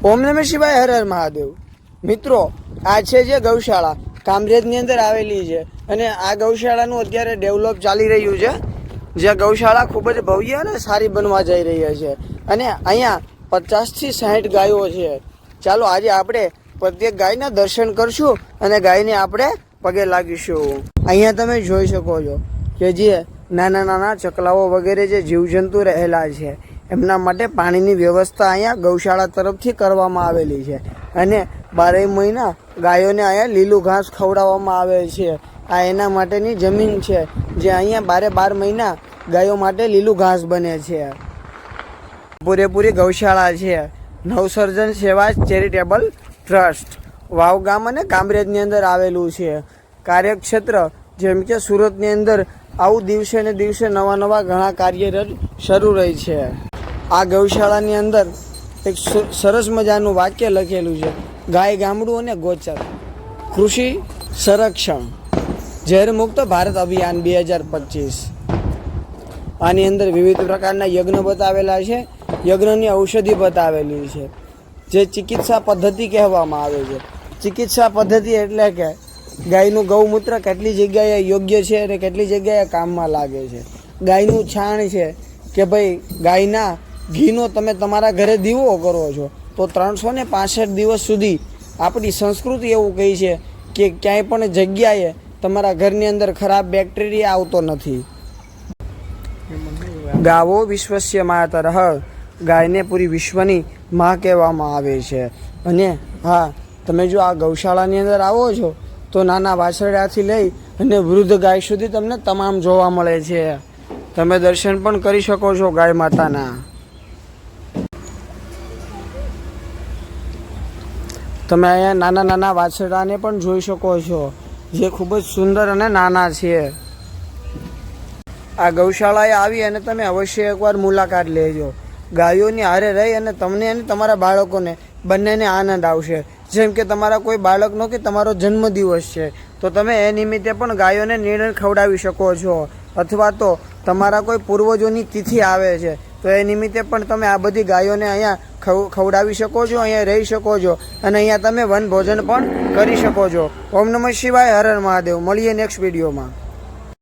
ઓમ નમઃ શિવાય, હર હર મહાદેવ। મિત્રો, આ છે જે ગૌશાળા કામરેજની અંદર આવેલી છે અને આ ગૌશાળાનું અત્યારે ડેવલપ ચાલી રહ્યું છે। જે ગૌશાળા ખૂબ જ ભવ્ય અને સારી બનવા જઈ રહી છે અને અહીંયા 50 થી 60 ગાયો છે। ચાલો આજે આપણે પ્રત્યેક ગાયના દર્શન કરશું અને ગાયને આપણે પગે લાગીશું। અહીંયા તમે જોઈ શકો છો કે જે નાના નાના ચકલાઓ વગેરે જે જીવજંતુ રહેલા છે એમના માટે પાણીની વ્યવસ્થા અહીંયા ગૌશાળા તરફથી કરવામાં આવેલી છે અને 12 મહિના ગાયોને અહીંયા લીલું ઘાસ ખવડાવવામાં આવે છે। આ એના માટેની જમીન છે જે અહીંયા 12 મહિના ગાયો માટે લીલું ઘાસ બને છે। પૂરેપૂરી ગૌશાળા છે નવસર્જન સેવા ચેરિટેબલ ટ્રસ્ટ, વાવ ગામ અને કામરેજની અંદર આવેલું છે। કાર્યક્ષેત્ર જેમ કે સુરતની અંદર આવું દિવસે ને દિવસે નવા ઘણા કાર્યરત શરૂ રહી છે। આ ગૌશાળાની અંદર એક સરસ મજાનું વાક્ય લખેલું છે, ગાય ગામડું અને ગોચર કૃષિ સંરક્ષણ ઝેર મુક્ત ભારત અભિયાન 2025। આની અંદર વિવિધ પ્રકારના યજ્ઞ બતાવેલા છે, યજ્ઞની ઔષધિ બતાવેલી છે જે ચિકિત્સા પદ્ધતિ કહેવામાં આવે છે। ચિકિત્સા પદ્ધતિ એટલે કે ગાયનું ગૌમૂત્ર કેટલી જગ્યાએ યોગ્ય છે અને કેટલી જગ્યાએ કામમાં લાગે છે। ગાયનું છાણ છે કે ભાઈ ગાયના ઘીનો તમે તમારા ઘરે દીવો કરો છો તો 365 દિવસ સુધી આપણી સંસ્કૃતિ એવું કહી છે કે ક્યાંય પણ જગ્યાએ તમારા ઘરની અંદર ખરાબ બેક્ટેરિયા આવતો નથી। ગાવો વિશ્વસ્ય માતરઃ, ગાયને પૂરી વિશ્વની માં કહેવામાં આવે છે। અને હા, તમે જો આ ગૌશાળાની અંદર આવો છો તો નાના વાછરડાથી લઈ અને વૃદ્ધ ગાય સુધી તમને તમામ જોવા મળે છે। તમે દર્શન પણ કરી શકો છો ગાય માતાના। તમે અહીંયા નાના વાછરડાને પણ જોઈ શકો છો જે ખૂબ જ સુંદર અને નાના છે। આ ગૌશાળાએ આવી અને તમે અવશ્ય એકવાર મુલાકાત લેજો। ગાયોની હારે રહી અને તમને અને તમારા બાળકોને બંનેને આનંદ આવશે। જેમ કે તમારા કોઈ બાળકનો કે તમારો જન્મદિવસ છે તો તમે એ નિમિત્તે પણ ગાયોને નિર્ણય ખવડાવી શકો છો, અથવા તો તમારા કોઈ પૂર્વજોની તિથિ આવે છે તો એ નિમિત્તે પણ તમે આ બધી ગાયોને અહીંયા ખવડાવી શકો છો, અહીંયા રહી શકો છો અને અહીંયા તમે વન ભોજન પણ કરી શકો છો। ઓમ નમઃ શિવાય, હર હર મહાદેવ। મળીએ નેક્સ્ટ વિડીયોમાં।